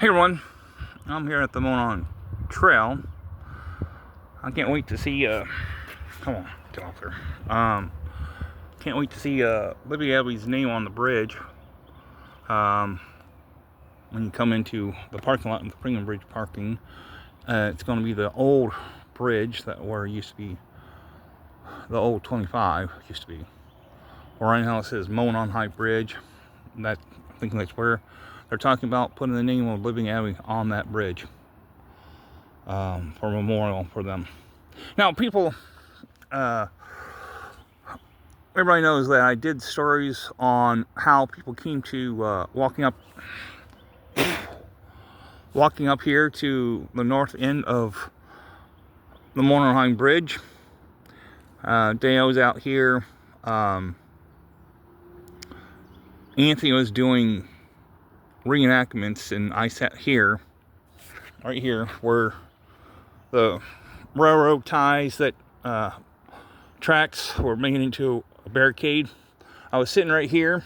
Hey everyone, I'm here at the Monon Trail. I can't wait to see, come on, get off there. Can't wait to see Libby Abbey's name on the bridge. When you come into the parking lot in the Premium Bridge parking, it's going to be the old bridge that where it used to be, the old 25 used to be. Or right now it says Monon High Bridge. That, I think that's where they're talking about putting the name of Libby Abbey on that bridge for a memorial for them. Now, people, everybody knows that I did stories on how people came to walking up here to the north end of the Monorheim Bridge. Day I was out here, Anthony was doing reenactments, and I sat here, right here, where the railroad ties that tracks were making into a barricade. I was sitting right here.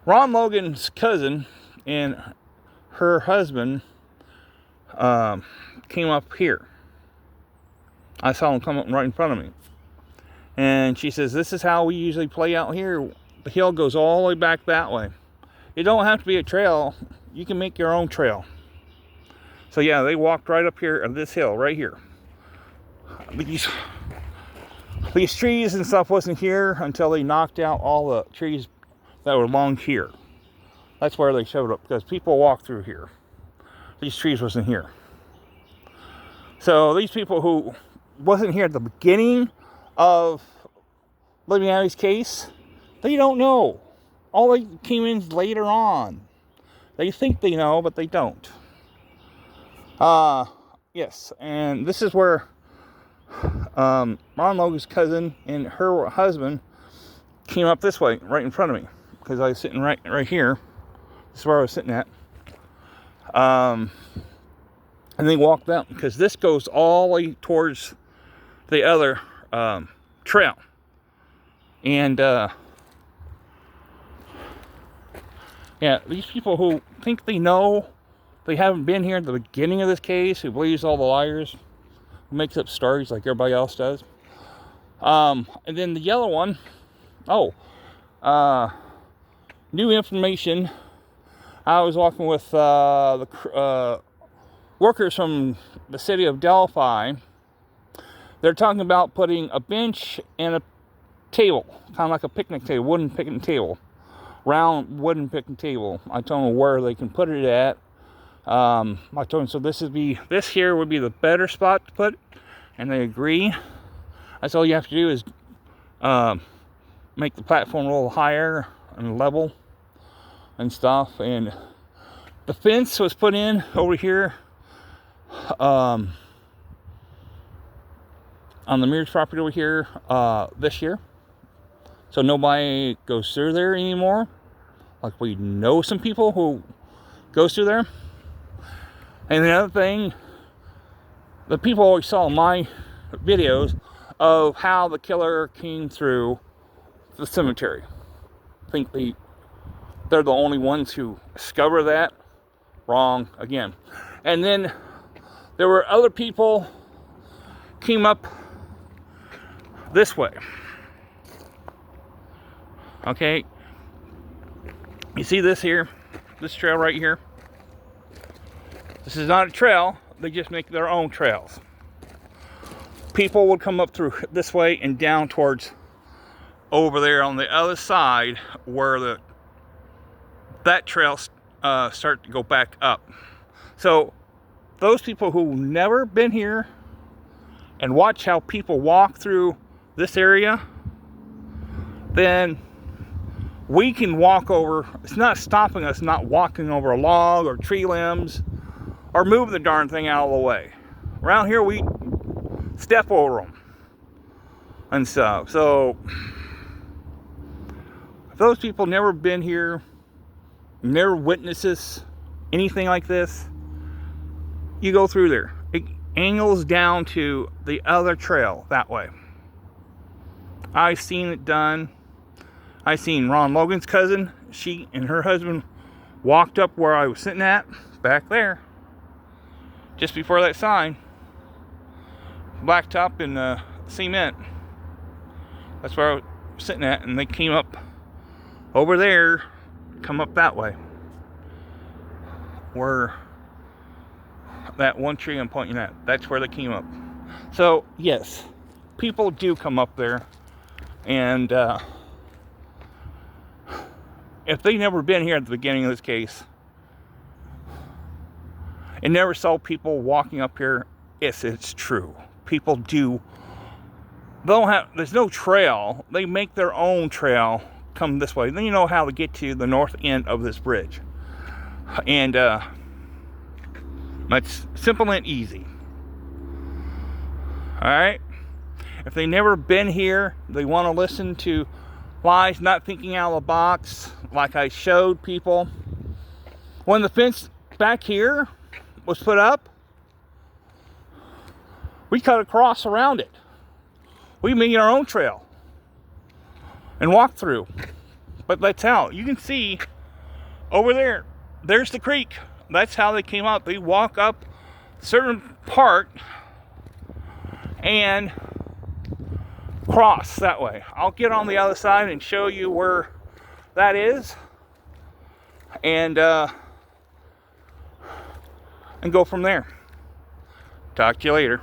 Ron Logan's cousin and her husband came up here. I saw them come up right in front of me. And she says, this is how we usually play out here. The hill goes all the way back that way. It don't have to be a trail. You can make your own trail. So yeah, they walked right up here on this hill, right here. These trees and stuff wasn't here until they knocked out all the trees that were along here. That's where they showed up, because people walk through here. These trees wasn't here. So these people who wasn't here at the beginning of Libby Abbey's case, they don't know. All they came in later on. They think they know, but they don't. Yes, and this is where Ron Logan's cousin and her husband came up this way, right in front of me, because I was sitting right here. This is where I was sitting at. And they walked out, because this goes all the way towards the other trail. And yeah, these people who think they know, they haven't been here at the beginning of this case, who believes all the liars, who makes up stories like everybody else does. And then the yellow one, new information. I was walking with the workers from the city of Delphi. They're talking about putting a bench and a table, kind of like a picnic table, wooden picnic table. Round wooden picnic table. I told them where they can put it at. I told them, so this here would be the better spot to put it, and they agree. That's all you have to do is make the platform a little higher and level and stuff. And the fence was put in over here on the Mears property over here this year, so nobody goes through there anymore. Like, we know some people who goes through there. And the other thing, the people always saw my videos of how the killer came through the cemetery. I think they're the only ones who discover that. Wrong again. And then there were other people came up this way. Okay. You see this here? This trail right here? This is not a trail. They just make their own trails. People would come up through this way and down towards over there on the other side where that trail start to go back up. So those people who never been here and watch how people walk through this area, then we can walk over. It's not stopping us not walking over a log or tree limbs or move the darn thing out of the way. Around here we step over them and stuff. So if those people never been here, never witnesses anything like this, you go through there. It angles down to the other trail that way. I've seen it done. I seen Ron Logan's cousin, she and her husband walked up where I was sitting at back there, just before that sign, blacktop and cement. That's where I was sitting at, and they came up over there, come up that way, where that one tree I'm pointing at, that's where they came up. So yes, people do come up there, and if they've never been here at the beginning of this case and never saw people walking up here, yes, it's true. People do. There's no trail. They make their own trail come this way. Then you know how to get to the north end of this bridge. And that's simple and easy. Alright? If they've never been here, they want to listen to lies, not thinking out of the box, like I showed people. When the fence back here was put up, we cut across around it. We made our own trail and walked through. But that's how. You can see over there, there's the creek. That's how they came out. They walk up a certain part and cross that way. I'll get on the other side and show you where that is, and go from there. Talk to you later.